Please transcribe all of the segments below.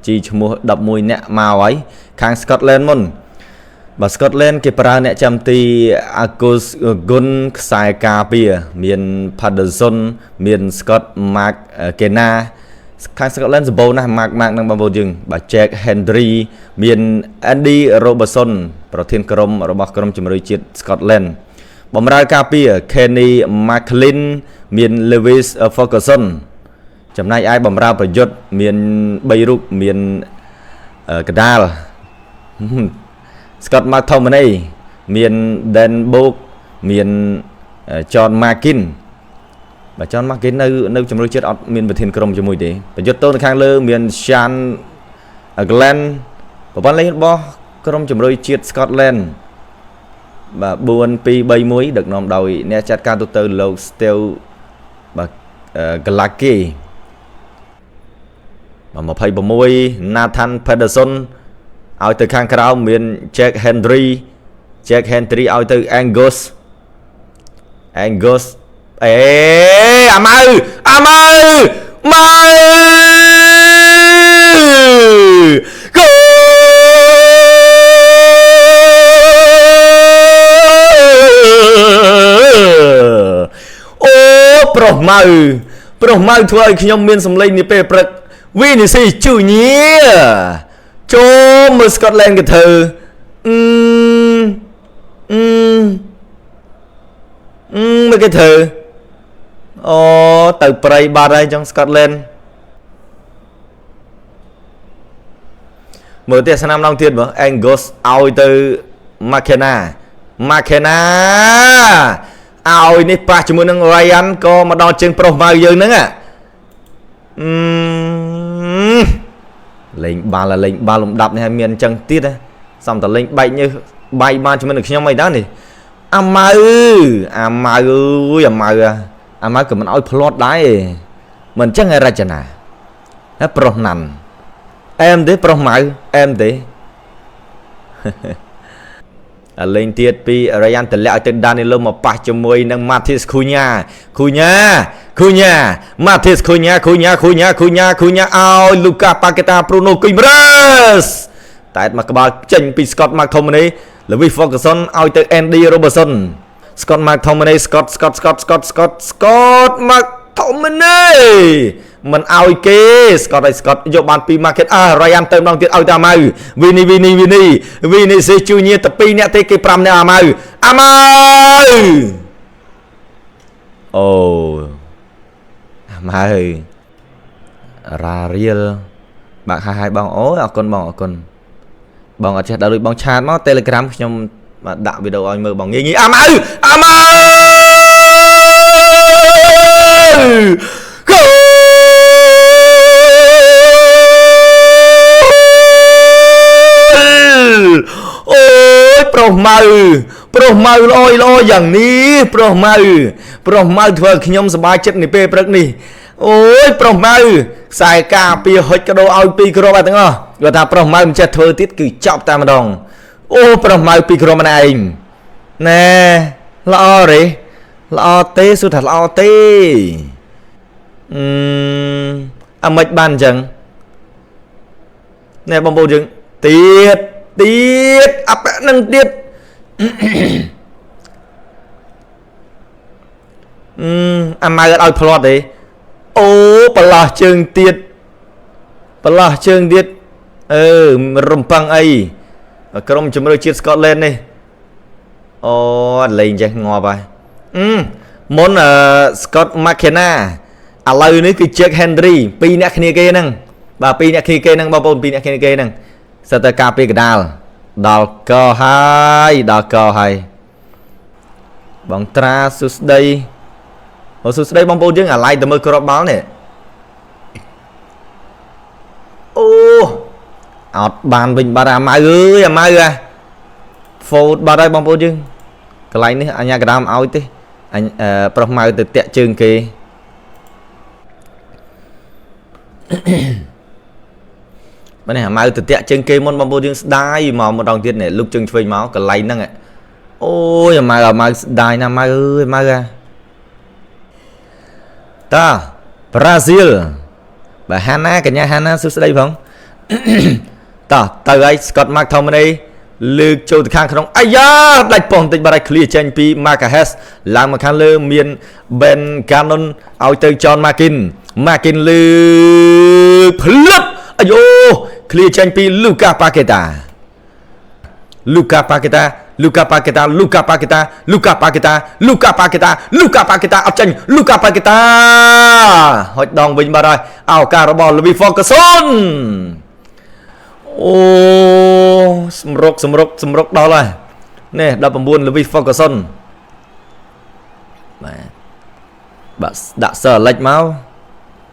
chi cho mua đập mùi nẹ màu ấy khang Scotland môn bà Scotland cái pra nẹ chăm ti Agus Gun sai cà bia miền Patterson miền Scott Mark Kena khang Scotland là bầu na Mark năng bao dừng bà Jack Henry miền Andy Robertsonประเทศกรมរបស់ក្រុមជំនួយជាតិ Scotland បម្រើការពារ Kenny McLean មាន Lewis Ferguson ចំណែកឯបម្រើប្រយុទ្ធមាន3រូបមានកដាល Scott McTominay មាន Dan Book មាន John McGinn បើ John McGinn នៅជំនួយជាតិអត់មានប្រធានក្រុមជាមួយទេប្រយុទ្ធទៅខាងលើមាន Sean Glenn ប្រព័ន្ធលេងរបស់ក្រុមជំនួយជាតិ Scotland បាទ4-2-3-1ដឹកនាំដោយអ្នកចាត់ការទូទៅលោក Steve បាទ Galake 26 Nathan Pedersen ឲ្យទៅខាងក្រៅមាន Jack Henry ឲ្យទៅ Angus អេអាម៉ៅម៉ៅប្រុសម៉ៅធ្វើឲ្យខ្ញុំមានសម្លេងនេះពេលព្រឹកវីនីស៊ីជូញៀចូលមើល Scotland គេធ្វើមើលគេធ្វើអូទៅប្រៃបាត់ហើយចង់ Scotland មើលទេសនាមឡងទៀតមើល Angus ឲ្យទៅ McKenna ឲ្យនេះប៉ះជាមួយនឹង Ryan ក៏មកដល់ជើងប្រុសម៉ៅយើងហ្នឹងលេងបាល់លំដាប់នេះហើយមានអញ្ចឹងទៀតសំតលេងបែកញើសបាយបានជាមួយនឹងខ្ញុំអីដែរនេះអាម៉ៅអើយអាម៉ៅក៏មិនឲ្យផ្លាត់ដែរមិនអញ្ចឹងឯរចនាហើយប្រុសណាន់អែមទេប្រុសម៉ៅអែមទេលេងទៀតពី Ryan តម្លាក់ឲ្យទៅ Danilo មកប៉ះជាមួយនឹង Matheus Cunha Matheus Cunha ឲ្យ Lucas Paqueta Bruno Guimaraes តែមកក្បាលចេញពី Scott McTominay Lewis Ferguson ឲ្យទៅ Andy Robertson Scott McTominay Scott McTominay មិនឲ្យគេ Scott យកបានពី market Ryan ទៅម្ដងទៀតឲ្យតាម៉ៅ Vini សេជូញៀទៅ2នាក់ទេគេ5នាក់អាម៉ៅអូអាម៉ៅរ៉ារៀលបាក់ហើយបងអូអរគុណបងបងអត់ចេះដល់ដូចបងឆាតមក Telegram ខ្ញុំដាក់វីដេអូឲ្យមើលបងងាយអាម៉ៅប្រុសម៉ៅល្អយ៉ាងនេះប្រុសម៉ៅធ្វើខ្ញុំសប្បាយចិត្តនេះពេលព្រឹកនេះអូយប្រុសម៉ៅខ្សែការពារហុចកដោឲ្យ2គ្រាប់ទាំងអស់គាត់ថាប្រុសម៉ៅមិនចេះធ្វើទៀតគឺចប់តែម្ដងអូប្រុសម៉ៅ2គ្រាប់ម្នាក់ឯងណែល្អទេសុទ្ធថាល្អទេអាមិនបានអញ្ចឹងណែបងប្អូនយើងទៀតអាប៉នឹងទៀតអាម៉ៅអត់ឲ្យផ្លាត់ទេអូប្រឡោះជើងទៀតរំប៉ឹងអីក្រុមជំរឿជាតិ Scotland នេះអូលេងចេះងាប់ហើយមុនScott McKenna ឥឡូវនេះគឺ Jack Henry 2អ្នកគ្នាគេហ្នឹងបាទ2អ្នកគ្នាគេហ្នឹងបងប្អូន2អ្នកគ្នាគេហ្នឹងសិតតែការពារកដាលដល់កហើយបងត្រាសួស្ដីបងប្អូនយើងអាឡៃទៅមើលគ្រាប់បាល់នេះអូអត់បានវិញបាត់អាម៉ៅហ្វូតបាត់ហើយបងប្អូនយើងកន្លែងនេះអញ្ញាកដាមឲ្យទេប្រុសម៉ៅទៅតាក់ជើងគេបើនេះអាម៉ៅទៅតាក់ជើងគេមុនបងប្អូនយើងស្ដាយមកម្ដងទៀតនេះលុកជើងឆ្វេងមកកន្លែងហ្នឹងអូយអាម៉ៅស្ដាយណាស់ម៉ៅតា Brazil បាទហាណាកញ្ញាហាណាសួស្ដីផង តោះទៅហើយ Scott McTominay លើកចូលទៅខាងក្នុងអាយ៉ាដាច់ប៉ុងតិចបាត់ហើយ clear ចេញពី Marquez ឡើងមកខាងលើមាន Ben Cannon ឲ្យទៅ John Markin លើផ្លឹបអាយូ clear ចេញពី Lucas Paqueta អត់ចេញ Lucas Paqueta ហុចដងវិញបាត់ហើយឱកាសរបស់ Louis Ferguson អូសម្រុកដល់ហើយនេះ 19 Louis Ferguson បាទដាក់សើអាឡិចមក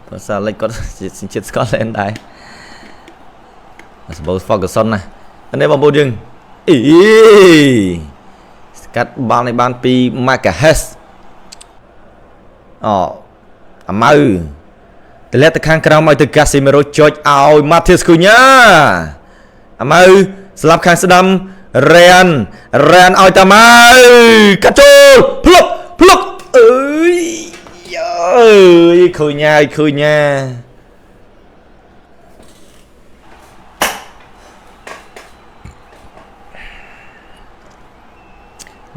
បើសើអាឡិចគាត់សញ្ជាតិ Scotland ដែរ Suppose Ferguson ណានេះបងប្អូនយើងអីស្កាត់បាល់នេះបានពី Marquez អាម៉ៅតម្លាក់ទៅខាងក្រោមឲ្យទៅ Casemiro ចុចឲ្យ Matheus Cunha អាម៉ៅស្លាប់ខាងស្ដាំ Ryan ឲ្យតាម៉ៅកាត់ចូលភ្លុកអើយ Cunha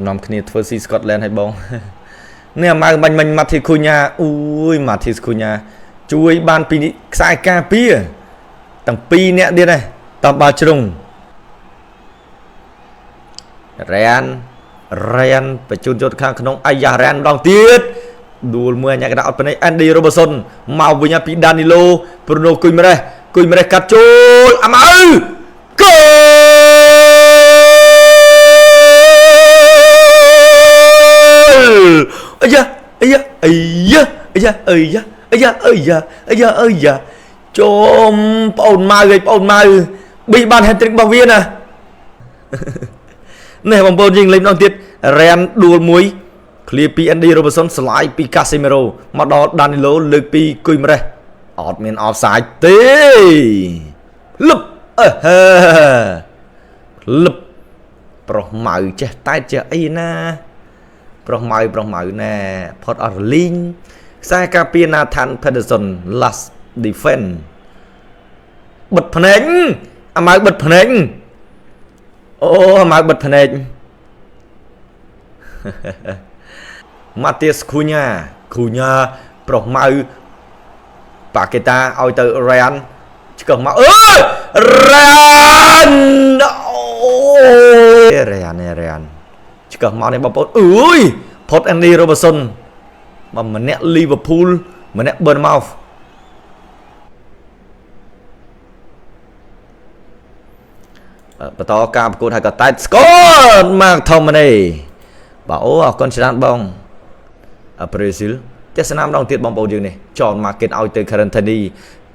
នាំគ្នាធ្វើស៊ី Scotland ឲ្យបងនេះអាម៉ៅបាញ់ Matheus Cunha អូយ Matheus Cunha ជួយបានពីខ្សែការពារទាំងពីរអ្នកទៀតដែរតាមបាល់ជ្រុង Ryan បញ្ជូនចូលខាងក្នុងអាយ៉ា Ryan ម្ដងទៀតដួលមួយអញ្ញាកដាអត់ប៉ុណ្ណេះ Andy Robertson មកវិញពី Danilo Bruno Guimaraes កាត់ចូលអាម៉ៅគោអាយ៉ាចូលបងម៉ៅប៊ីបាន hat-trick របស់វាណានេះបងប្អូនយើងលេងម្ដងទៀត Ryan ដួលមួយ clear ពី Andy Robertson ស្លាយពី Casemiro មកដល់ Danilo លើកពី Guimaraes អត់មាន offside ទេលឹបប្រុសម៉ៅចេះតែចេះអីណាប្រុសម៉ៅណែផុតអត់រលីងខ្សែការពារ Nathan Peterson last defense បិទភ្នែកអាម៉ៅបិទភ្នែកអូអាម៉ៅបិទភ្នែក Matheus Cunha ប្រុសម៉ៅ Paqueta ឲ្យទៅ Ryan ឆ្កឹះមកអើយ Ryan Ryan ឆ្កឹះមកនេះបងប្អូនអើយផុត Andy Robertson បើម្នាក់ Liverpool ម្នាក់ Bournemouth បន្តការប្រកួតហើយក៏តែ Scott McTominay បាទអូអរគុណច្រើនបងBrazil ទេសនាម្ដងទៀតបងប្អូនយើងនេះ John Markin ឲ្យទៅ Currently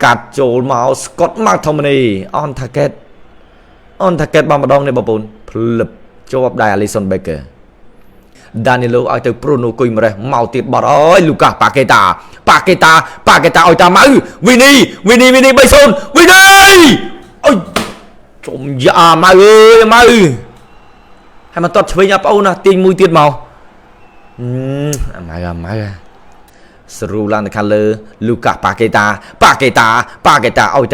កាត់ចូលមក Scott McTominay on target បងម្ដងនេះបងប្អូនភ្លឹបជាប់ដែរ Alisson Becker Danilo ឲ្យទៅ Bruno Guimaraes មកទៀតបាត់អើយ Lucas Paqueta ឲ្យតាម៉ៅ Vini 3-0 Vini អុយជុំយ៉ាម៉ៅអើយម៉ៅហើយមកតត់ឆ្វេងបងប្អូនណាទាញមួយទៀតមកអាម៉ៅស្រូឡើងទៅខាងលើ Lucas Paqueta ឲ្យ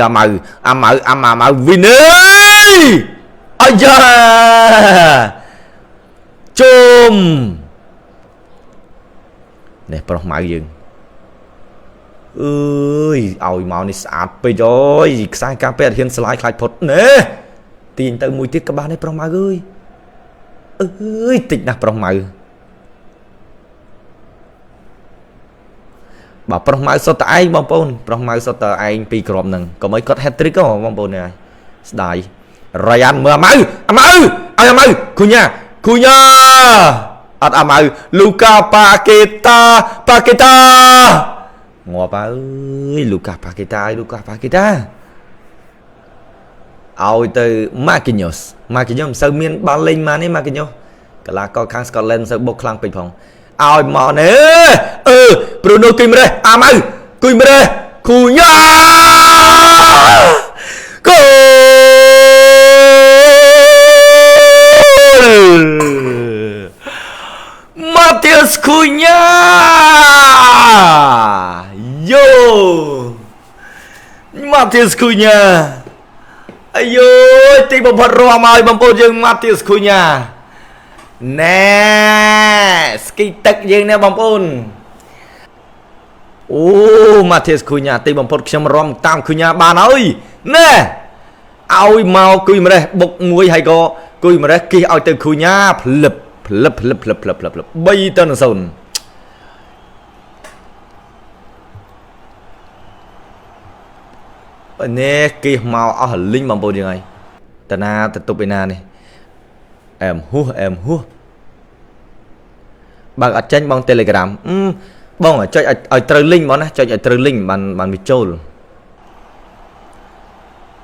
តាម៉ៅអាម៉ៅ Vini អាយ៉ាជុំនេះប្រុសម៉ៅយើងអើយឲ្យមកនេះស្អាតពេកអើយខ្សែការពារហ៊ានស្លាយខ្លាចផុតណែទាញទៅមួយទៀតក៏បានដែរប្រុសម៉ៅអើយតិចណាស់ប្រុសម៉ៅបើប្រុសម៉ៅសុទ្ធតែឯងបងប្អូនប្រុសម៉ៅសុទ្ធតែឯងពីរគ្រាប់ហ្នឹងកុំឲ្យគាត់ hat-trick ហ៎បងប្អូននេះស្ដាយ Ryan មើលអាម៉ៅឲ្យអាម៉ៅ Cunha អត់អាម៉ៅ Lucas Paqueta ងាប់អើយ Lucas Paqueta ឲ្យទៅ Marquinhos មិនសូវមានបាល់លេងមកនេះ Marquinhos កីឡាករខាង Scotland មិនសូវបុកខ្លាំងពេកផងឲ្យមកនេះBruno Guimaraes អាម៉ៅ Guimaraes Cunha គោMatheus Cunha យោ Matheus Cunha អាយទីបំផុតរមឲ្យបងប្អូនយើងម៉ាទីសខូញ៉ាណែស្គីទឹកយើងនេះបងប្អូនអូម៉ាទីសខូញ៉ាទីបំផុតខ្ញុំរំតាមខូញ៉ាបានហើយណែឲ្យមកគួយម្លេះបុកមួយហើយក៏គួយម្លេះគិះឲ្យទៅខូញ៉ាផ្លឹប3ទៅ0នេះគេមកអស់លីងបងប្អូនយើងហើយតាណាទៅទប់ឯណានេះអែមហួសបើអត់ចាញ់បង Telegram បងចុចឲ្យត្រូវលីងបងណាចុចឲ្យត្រូវលីងបានវាចូល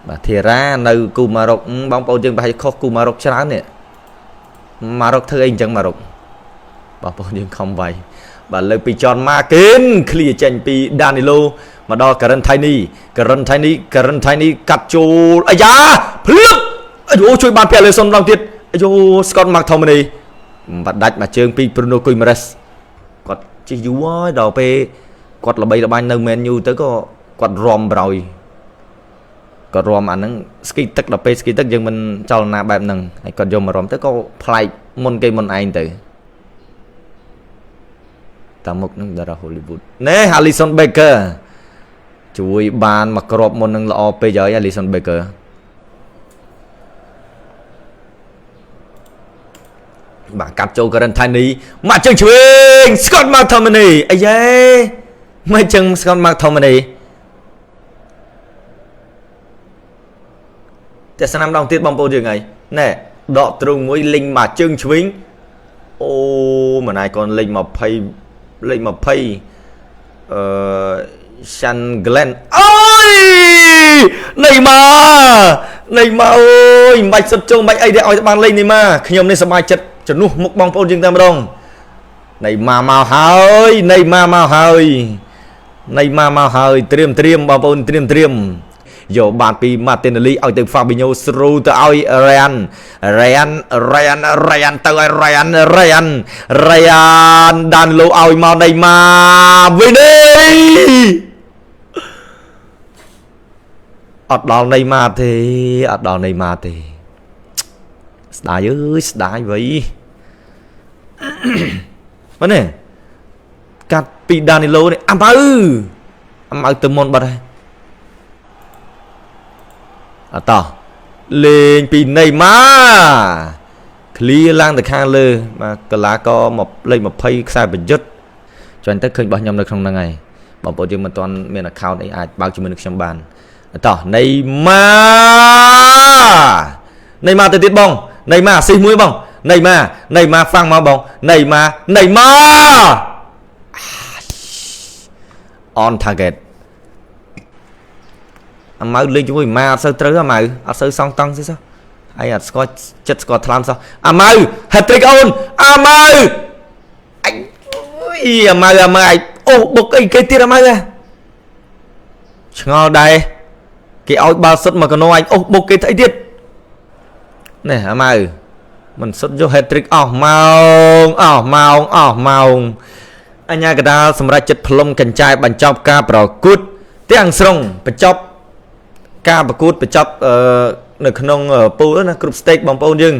បាទធីរ៉ានៅគូម៉ារ៉ុកបងប្អូនយើងប្រហែលខុសគូម៉ារ៉ុកច្រើននេះម៉ារ៉ុកធ្វើអីអញ្ចឹងម៉ារ៉ុកបងប្អូនយើងខំវាយបាទលើពីចនម៉ាគិនឃ្លៀចេញពីដានីឡូមកដល់ការ៉ិនថៃនីកាត់ចូលអាយ៉ាភ្លឹបអាយជួយបានពាក់លើសុនម្ដងទៀតអាយស្កតម៉ាក់ថូមនីបាត់ដាច់មកជើងពីប្រូណូគុយម៉ារ៉េសគាត់ជិះយូរហើយដល់ពេលគាត់ល្បីល្បាញនៅមែនយូទៅក៏គាត់រំប្រយគាត់រំអាហ្នឹងស្គីទឹកដល់ពេលស្គីទឹកយើងមិនចលនាបែបហ្នឹងហើយគាត់យកមករំទៅក៏ប្លែកមុនគេមុនឯងទៅតាមមុខហ្នឹងតារា Hollywood ណែ Alison Becker ជួយបានមកក្របមុននឹងល្អពេកហើយ Alison Becker បាទកាត់ចូលការ៉ិនថៃនីមកជើងឆ្វេង Scott McTominay អាយេមកជើង Scott McTominay តែស្នាមដងទៀតបងប្អូនយើងហើយណែដកទ្រូងមួយលីងមកជើងឆ្វេងអូមិនអាយកូនលេខ20លេខ20Shan Glenn អូយណេម៉ាអើយមិនបាច់សុទ្ធជងមិនបាច់អីទេឲ្យបានលេងណេម៉ាខ្ញុំនេះសប្បាយចិត្តជំនួសមុខបងប្អូនយើងតែម្ដងណេម៉ាមកហើយត្រៀមបងប្អូនត្រៀមយកបានពី Martinelli ឲ្យទៅ Fabinho ស្រូទៅឲ្យ Ryan ទៅឲ្យ Ryan ដានឡូឲ្យមកណេម៉ាវិញទេអត់ដល់ណេម៉ាទេស្ដាយអើយស្ដាយវៃមើលនេះកាត់ពីដានីឡូនេះអាម៉ៅទៅមុនបាត់ហើយអត់តលេងពីណេម៉ាឃ្លៀឡើងទៅខាងលើបាទកីឡាករមកលេខ20ខ្សែប្រយុទ្ធចុះទៅឃើញរបស់ខ្ញុំនៅក្នុងហ្នឹងហើយបងប្អូនយើងមិនទាន់មាន account អីអាចបើកជាមួយនឹងខ្ញុំបានតោះណេម៉ាទៅទៀតបងណេម៉ាស៊ីមួយបងណេម៉ាហ្វាំងមកបងណេម៉ា on target អាម៉ៅលេងជាមួយម៉ាអត់សូវត្រូវអាម៉ៅអត់សូវសងតង់ទេសោះហើយអត់ស្គាល់ចិត្តស្គាល់ថ្លើមសោះអាម៉ៅ hat-trick អូនអាម៉ៅអាម៉ៅអូបុកអីគេទៀតអាម៉ៅឆ្ងល់ដែរគេឲ្យបាល់សុទ្ធមកកណោអញអូបុកគេស្អីទៀតនេះអាម៉ៅមិនសុទ្ធយក hat-trick អស់ម៉ោងអញ្ញាកដាលសម្រាប់ចិត្តផ្លុំកញ្ចែបញ្ចប់ការប្រកួតទាំងស្រុងបញ្ចប់ការប្រកួតបញ្ចប់នៅក្នុងពូលណា group stage បងប្អូនយើង